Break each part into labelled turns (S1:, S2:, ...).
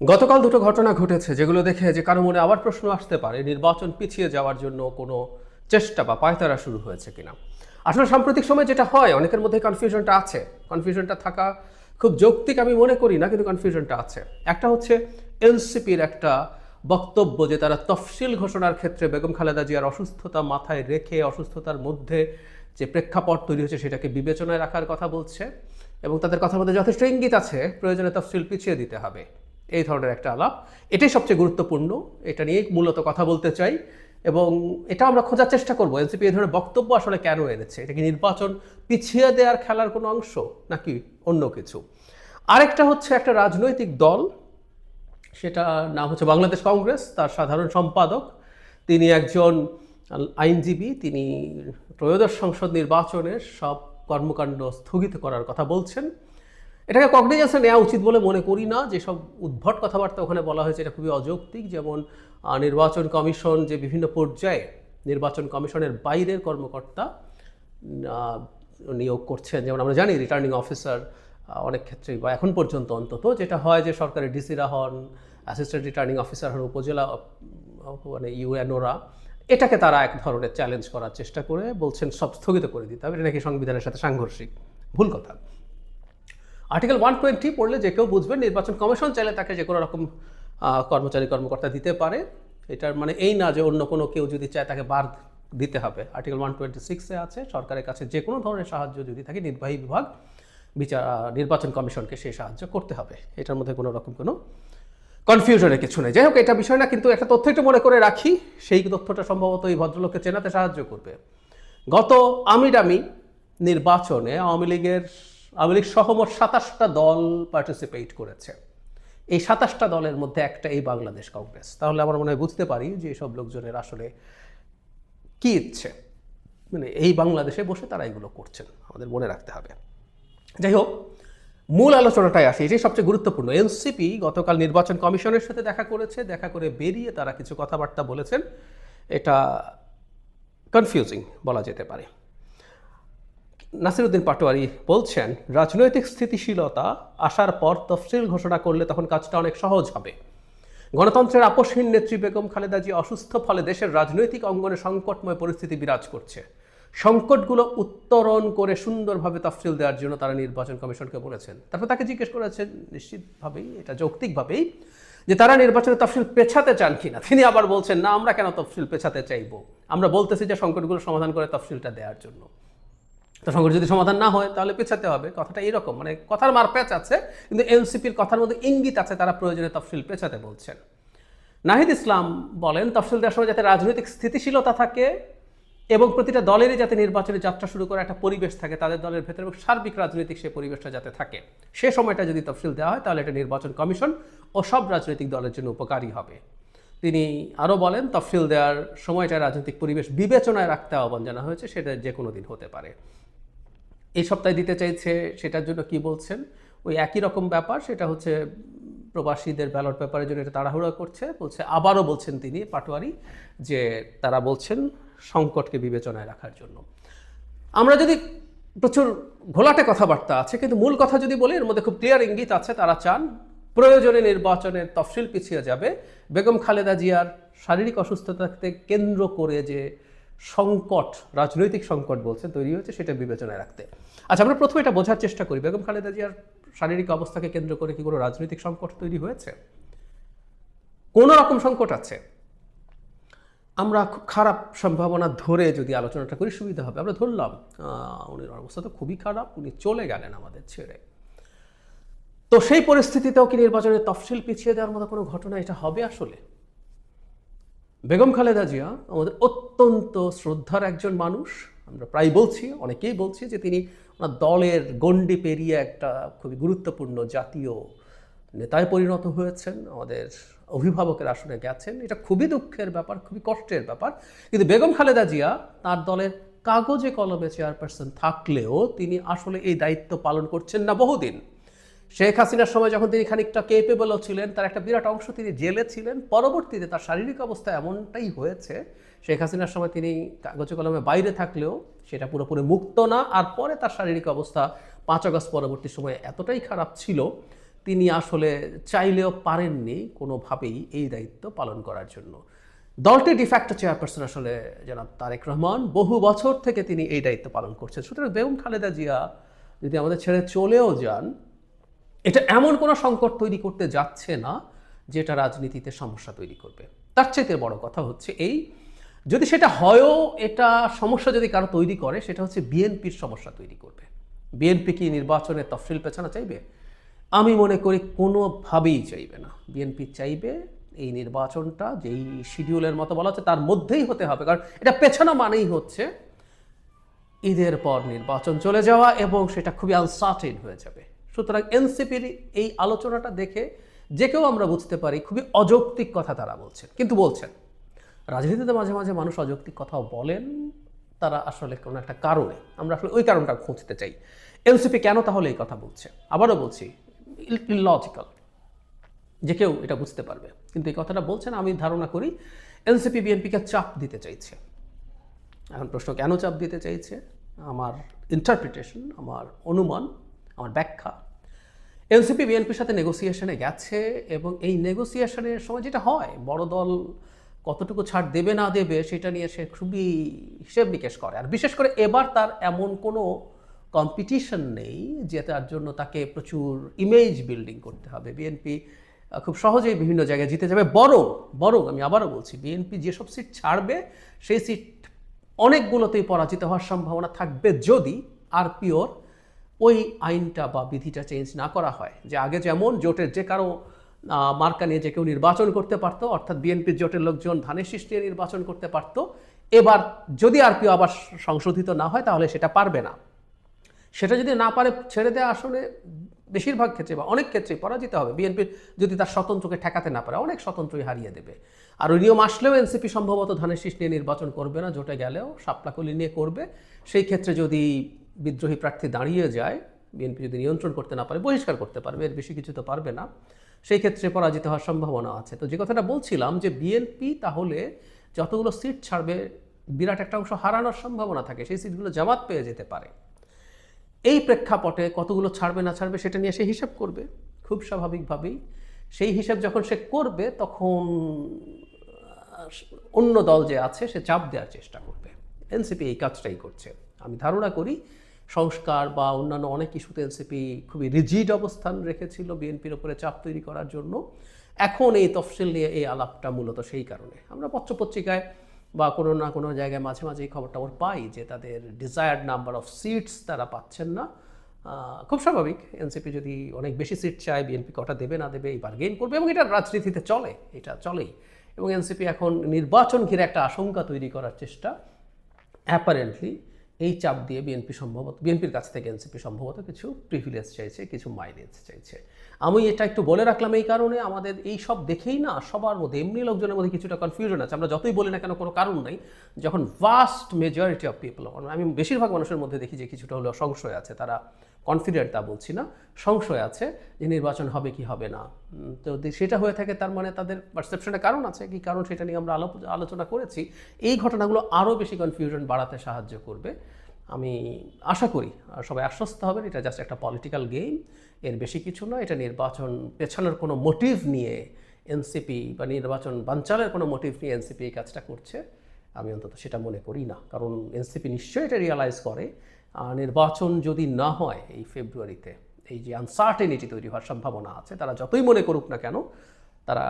S1: গতকাল দুটো ঘটনা ঘটেছে যেগুলো দেখে যে কারো মনে আবার প্রশ্ন আসতে পারে নির্বাচন পিছিয়ে যাওয়ার জন্য কোনো চেষ্টা বা পায়তারা শুরু হয়েছে কিনা। আসলে সাম্প্রতিক সময় যেটা হয়, অনেকের মধ্যে কনফিউশনটা আছে। কনফিউশনটা থাকা খুব যৌক্তিক আমি মনে করি না, কিন্তু কনফিউশনটা আছে। একটা হচ্ছে এনসিপির একটা বক্তব্য যে তারা তফসিল ঘোষণার ক্ষেত্রে বেগম খালেদা জিয়ার অসুস্থতা মাথায় রেখে অসুস্থতার মধ্যে যে প্রেক্ষাপট তৈরি হয়েছে সেটাকে বিবেচনায় রাখার কথা বলছে, এবং তাদের কথার মধ্যে যথেষ্ট ইঙ্গিত আছে প্রয়োজনে তফসিল পিছিয়ে দিতে হবে। এই ধরনের একটা আলাপ, এটাই সবচেয়ে গুরুত্বপূর্ণ। এটা নিয়েই মূলত কথা বলতে চাই, এবং এটা আমরা খোঁজার চেষ্টা করবো এনসিপি এই ধরনের বক্তব্য আসলে কেন এনেছে। এটা কি নির্বাচন পিছিয়ে দেওয়ার খেলার কোনো অংশ, নাকি অন্য কিছু? আরেকটা হচ্ছে একটা রাজনৈতিক দল, সেটা নাম হচ্ছে বাংলাদেশ কংগ্রেস। তার সাধারণ সম্পাদক তিনি একজন আইনজীবী। তিনি ত্রয়োদশ সংসদ নির্বাচনের সব কর্মকাণ্ড স্থগিত করার কথা বলছেন। এটাকে কগনিজেন্সে নেওয়া উচিত বলে মনে করি না। যেসব উদ্ভট কথাবার্তা ওখানে বলা হয়েছে এটা খুবই অযৌক্তিক। যেমন নির্বাচন কমিশন যে বিভিন্ন পর্যায়ে নির্বাচন কমিশনের বাইরের কর্মকর্তা নিয়োগ করছেন, যেমন আমরা জানি রিটার্নিং অফিসার অনেক ক্ষেত্রেই, বা এখন পর্যন্ত অন্তত যেটা হয় যে সরকারের ডিসিরা হন, অ্যাসিস্ট্যান্ট রিটার্নিং অফিসার হন, উপজেলা মানে ইউএনওরা, এটাকে তারা এক ধরনের চ্যালেঞ্জ করার চেষ্টা করে বলছেন সব স্থগিত করে দিতে হবে। এটা নাকি সংবিধানের সাথে সাংঘর্ষিক। ভুল কথা। আর্টিকেল 120 পড়লে যে কেউ বুঝবেন নির্বাচন কমিশন চাইলে তাকে যে কোনো রকম কর্মকর্তা দিতে পারে। এটার মানে এই না যে অন্য কোনো কেউ যদি চায় তাকে বাদ দিতে হবে। আর্টিকেল 126-এ আছে সরকারের কাছে যে কোনো ধরনের সাহায্য যদি থাকে নির্বাহী বিভাগ নির্বাচন কমিশনকে সেই সাহায্য করতে হবে। এটার মধ্যে কোনো রকম কোনো কনফিউশনের কিছু নেই। যাই হোক, এটা বিষয় না, কিন্তু একটা তথ্য একটু মনে করে রাখি। সেই তথ্যটা সম্ভবত এই ভদ্রলোককে চেনাতে সাহায্য করবে। গত আমিরামি নির্বাচনে আওয়ামী লীগ সহ মোট 27টা দল পার্টিসিপেট করেছে। এই 27টা দলের মধ্যে একটা এই বাংলাদেশ কংগ্রেস। তাহলে আমরা মনে হয় বুঝতে পারি যে সব লোকজনের আসলে কি ইচ্ছে, মানে এই বাংলাদেশে বসে তারা এগুলো করছেন, আমাদের মনে রাখতে হবে। যাই হোক, মূল আলোচনাটাই আসে, এটাই সবচেয়ে গুরুত্বপূর্ণ। এনসিপি গতকাল নির্বাচন কমিশনের সাথে দেখা করেছে। দেখা করে বেরিয়ে তারা কিছু কথাবার্তা বলেছেন। এটা কনফিউজিং বলা যেতে পারে। নাসিরউদ্দিন পাটোয়ারি বলছেন, রাজনৈতিক স্থিতিশীলতা আসার পর তফসিল ঘোষণা করলে তখন কাজটা অনেক সহজ হবে। গণতন্ত্রের আপসহীন নেত্রী বেগম খালেদা জিয়া অসুস্থ, ফলে দেশের রাজনৈতিক অঙ্গনে সংকটময় পরিস্থিতি বিরাজ করছে। সংকটগুলো উত্তরণ করে সুন্দরভাবে তফসিল দেওয়ার জন্য তারা নির্বাচন কমিশনকে বলেছেন। তারপর তাকে জিজ্ঞেস করেছেন নিশ্চিতভাবেই, এটা যৌক্তিকভাবেই, যে তারা নির্বাচনের তফসিল পেছাতে চান কিনা। তিনি আবার বলছেন, না, আমরা কেন তফসিল পেছাতে চাইবো, আমরা বলতেছি যে সংকটগুলো সমাধান করে তফসিলটা দেওয়ার জন্য। তো সংকট যদি সমাধান না হয় তাহলে পেছাতে হবে। কথাটা এরকম, মানে কথার মারপ্যাচ আছে, কিন্তু এনসিপির কথার মধ্যে ইঙ্গিত আছে তারা প্রয়োজনে তফসিল পেছাতে বলছেন। নাহিদ ইসলাম বলেন, তফসিল দেওয়ার সময় যাতে রাজনৈতিক স্থিতিশীলতা থাকে এবং প্রতিটা দলেরই যাতে নির্বাচনে যাত্রা শুরু করার একটা পরিবেশ থাকে তাদের দলের ভেতরে, এবং সার্বিক রাজনৈতিক সেই পরিবেশটা যাতে থাকে, সে সময়টা যদি তফসিল দেওয়া হয় তাহলে এটা নির্বাচন কমিশন ও সব রাজনৈতিক দলের জন্য উপকারী হবে। তিনি আরও বলেন, তফসিল দেওয়ার সময়টা রাজনৈতিক পরিবেশ বিবেচনায় রাখতে আহ্বান জানা হয়েছে, সেটা যে কোনো দিন হতে পারে। এই সপ্তাহে দিতে চাইছে, সেটার জন্য কি বলছেন, ওই একই রকম ব্যাপার। সেটা হচ্ছে প্রবাসীদের ব্যালট পেপারের জন্য এটা তাড়াহুড়া করছে বলছে। আবারও বলছেন তিনি পাটোয়ারি যে তারা বলছেন সংকটকে বিবেচনায় রাখার জন্য। আমরা যদি প্রচুর ঘোলাটে কথাবার্তা আছে, কিন্তু মূল কথা যদি বলি, এর মধ্যে খুব ক্লিয়ার ইঙ্গিত আছে তারা চান প্রয়োজনে নির্বাচনের তফসিল পিছিয়ে যাবে। বেগম খালেদা জিয়ার শারীরিক অসুস্থতাকে কেন্দ্র করে যে সংকট, রাজনৈতিক সংকট বলছেন তৈরি হয়েছে, সেটা বিবেচনায় রাখতে। আচ্ছা, আমরা প্রথমে এটা বোঝার চেষ্টা করি, বেগম খালেদা জিয়ার শারীরিক অবস্থাকে কেন্দ্র করে কি কোনো রাজনৈতিক সংকট তৈরি হয়েছে? কোন রকম সংকট আছে? আমরা খুব খারাপ সম্ভাবনা ধরে যদি আলোচনাটা করি সুবিধা হবে। আমরা ধরলাম উনির অবস্থা তো খুবই খারাপ, উনি চলে গেলেন আমাদের ছেড়ে। তো সেই পরিস্থিতিতেও কি নির্বাচনের তফসিল পিছিয়ে দেওয়ার মতো কোনো ঘটনা এটা হবে আসলে? বেগম খালেদা জিয়া আমাদের অত্যন্ত শ্রদ্ধার একজন মানুষ। আমরা প্রায় বলছি, অনেকেই বলছি যে তিনি ওনার দলের গণ্ডি পেরিয়ে একটা খুবই গুরুত্বপূর্ণ জাতীয় নেতায় পরিণত হয়েছেন, আমাদের অভিভাবকের আসনে গেছেন। এটা খুবই দুঃখের ব্যাপার, খুবই কষ্টের ব্যাপার। কিন্তু বেগম খালেদা জিয়া তার দলের কাগজে কলমে চেয়ারপারসন থাকলেও তিনি আসলে এই দায়িত্ব পালন করছেন না বহুদিন। শেখ হাসিনার সময় যখন তিনি খানিকটা কেপেবলও ছিলেন, তার একটা বিরাট অংশ তিনি জেলে ছিলেন। পরবর্তীতে তার শারীরিক অবস্থা এমনটাই হয়েছে, শেখ হাসিনার সময় তিনি কাগজে কলমে বাইরে থাকলেও সেটা পুরোপুরি মুক্ত না। আর পরে তার শারীরিক অবস্থা 5 আগস্ট পরবর্তী সময়ে এতটাই খারাপ ছিল, তিনি আসলে চাইলেও পারেননি কোনোভাবেই এই দায়িত্ব পালন করার জন্য। দলটির ডিফ্যাক্টো চেয়ারপারসন আসলে জনাব তারেক রহমান বহু বছর থেকে তিনি এই দায়িত্ব পালন করছেন। সুতরাং বেগম খালেদা জিয়া যদি আমাদের ছেড়ে চলেও যান, এটা এমন কোনো সংকট তৈরি করতে যাচ্ছে না যেটা রাজনীতিতে সমস্যা তৈরি করবে। তার চাইতে বড় কথা হচ্ছে এই, যদি সেটা হয়ও, এটা সমস্যা যদি কারো তৈরি করে, সেটা হচ্ছে বিএনপির সমস্যা তৈরি করবে। বিএনপি কি নির্বাচনের তফসিল পেছানো চাইবে? আমি মনে করি কোনোভাবেই চাইবে না। বিএনপি চাইবে এই নির্বাচনটা যেই শিডিউলের মতো বলা হচ্ছে তার মধ্যেই হতে হবে, কারণ এটা পেছানো মানেই হচ্ছে ঈদের পর নির্বাচন চলে যাওয়া এবং সেটা খুবই আনসার্টেন হয়ে যাবে। সুতরাং এনসিপির এই আলোচনাটা দেখে যে কেউ আমরা বুঝতে পারি খুবই অযৌক্তিক কথা তারা বলছেন, কিন্তু বলছেন। রাজনীতিতে মাঝে মাঝে মানুষ অযৌক্তিক কথাও বলেন, তারা আসলে কোনো একটা কারণে, আমরা আসলে ওই কারণটা খুঁজতে চাই। এনসিপি কেন তাহলে এই কথা বলছে? আবারও বলছি, ইললজিক্যাল, যে কেউ এটা বুঝতে পারবে, কিন্তু এই কথাটা বলছেন আমি ধারণা করি এনসিপি বিএনপিকে চাপ দিতে চাইছে। এখন প্রশ্ন, কেন চাপ দিতে চাইছে? আমার ইন্টারপ্রিটেশন, আমার অনুমান, আমার ব্যাখ্যা, এনসিপি বিএনপির সাথে নেগোসিয়েশনে গেছে এবং এই নেগোসিয়েশনের সময় যেটা হয়, বড় দল কতটুকু ছাড় দেবে না দেবে সেটা নিয়ে সে খুবই হিসেব নিকেশ করে। আর বিশেষ করে এবার তার এমন কোনো কম্পিটিশন নেই যে তার জন্য তাকে প্রচুর ইমেজ বিল্ডিং করতে হবে। বিএনপি খুব সহজেই বিভিন্ন জায়গায় জিতে যাবে। বরং আমি আবারও বলছি, বিএনপি যেসব সিট ছাড়বে সেই সিট অনেকগুলোতেই পরাজিত হওয়ার সম্ভাবনা থাকবে যদি আরপিওর ওই আইনটা বা বিধিটা চেঞ্জ না করা হয়। যে আগে যেমন জোটের যে কারো মার্কা নিয়ে যে কেউ নির্বাচন করতে পারতো, অর্থাৎ বিএনপির জোটের লোকজন ধানের শীষ নিয়ে নির্বাচন করতে পারতো, এবার যদি আরপিও আবার সংশোধিত না হয় তাহলে সেটা পারবে না। সেটা যদি না পারে, ছেড়ে দেওয়া আসলে বেশিরভাগ ক্ষেত্রে বা অনেক ক্ষেত্রেই পরাজিত হবে। বিএনপির যদি তার স্বতন্ত্রকে ঠেকাতে না পারে, অনেক স্বতন্ত্রই হারিয়ে দেবে। আর ওই নিয়ম আসলেও এনসিপি সম্ভবত ধানের শীষ নিয়ে নির্বাচন করবে না, জোটে গেলেও শাপলাকলি নিয়ে করবে। সেই ক্ষেত্রে যদি বিদ্রোহী প্রার্থী দাঁড়িয়ে যায়, বিএনপি যদি নিয়ন্ত্রণ করতে না পারে, বহিষ্কার করতে পারবে, এর বেশি কিছু তো পারবে না, সেই ক্ষেত্রে পরাজিত হওয়ার সম্ভাবনা আছে। তো যে কথাটা বলছিলাম যে বিএনপি তাহলে যতগুলো সিট ছাড়বে, বিরাট একটা অংশ হারানোর সম্ভাবনা থাকে, সেই সিটগুলো জামাত পেয়ে যেতে পারে। এই প্রেক্ষাপটে কতগুলো ছাড়বে না ছাড়বে সেটা নিয়ে সে হিসাব করবে খুব স্বাভাবিকভাবেই। সেই হিসাব যখন সে করবে তখন অন্য দল যে আছে সে চাপ দেওয়ার চেষ্টা করবে। এনসিপি এই কাজটাই করছে। আমি ধারণা করি সংস্কার বা অন্যান্য অনেক ইস্যুতে এনসিপি খুবই রিজিড অবস্থান রেখেছিল বিএনপির ওপরে চাপ তৈরি করার জন্য। এখন এই তফসিল নিয়ে এই আলাপটা মূলত সেই কারণে। আমরা পত্রপত্রিকায় বা কোনো না কোনো জায়গায় মাঝে মাঝে এই খবরটা পাই যে তাদের ডিজায়ার্ড নাম্বার অফ সিটস তারা পাচ্ছেন না। খুব স্বাভাবিক, এনসিপি যদি অনেক বেশি সিট চায়, বিএনপি কটা দেবে না দেবে এই বার্গেইন করবে, এবং এটা রাজনীতিতে চলে, এটা চলেই। এবং এনসিপি এখন নির্বাচন ঘিরে একটা আশঙ্কা তৈরি করার চেষ্টা, অ্যাপারেন্টলি এই চাপ দিয়ে বিএনপির কাছ থেকে এনসিপি সম্ভবত কিছু প্রিভিলেজ চাইছে, কিছু মাইলেজ চাইছে। আমি এটা একটু বলে রাখলাম এই কারণে, আমাদের এই সব দেখেই না সবার মধ্যে, এমনি লোকজনের মধ্যে কিছুটা কনফিউশন আছে। আমরা যতই বলি না কেন কোনো কারণ নাই, যখন ভাস্ট মেজরিটি অফ পিপল, আমি বেশিরভাগ মানুষের মধ্যে দেখি যে কিছুটা হলেও সংশয় আছে, তারা কনফিডেন্ট তা বলছি না, সংশয় আছে যে নির্বাচন হবে কি হবে না। তো সেটা হয়ে থাকে, তার মানে তাদের পারসেপশনের কারণ আছে। কি কারণ সেটা নিয়ে আমরা আলোচনা করেছি। এই ঘটনাগুলো আরও বেশি কনফিউশন বাড়াতে সাহায্য করবে। আমি আশা করি সবাই আশ্বস্ত হবেন, এটা জাস্ট একটা পলিটিক্যাল গেম, এর বেশি কিছু না। এটা নির্বাচন পেছানোর কোনো মোটিভ নিয়ে এনসিপি বা নির্বাচন বানচালের কোনো মোটিভ নিয়ে এনসিপি এই কাজটা করছে, আমি অন্তত সেটা মনে করি না। কারণ এনসিপি নিশ্চয়ই এটা রিয়ালাইজ করে নির্বাচন যদি না হয় এই ফেব্রুয়ারিতে, এই যে আনসার্টেনিটি তৈরি হওয়ার সম্ভাবনা আছে, তারা যতই মনে করুক না কেন, তারা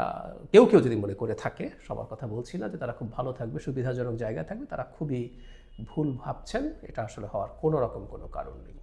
S1: কেউ যদি মনে করে থাকে, সবার কথা বলছি না, যে তারা খুব ভালো থাকবে, সুবিধাজনক জায়গায় থাকবে, তারা খুবই ভুল ভাবছেন। এটা আসলে হওয়ার কোনো রকম কোনো কারণ নেই।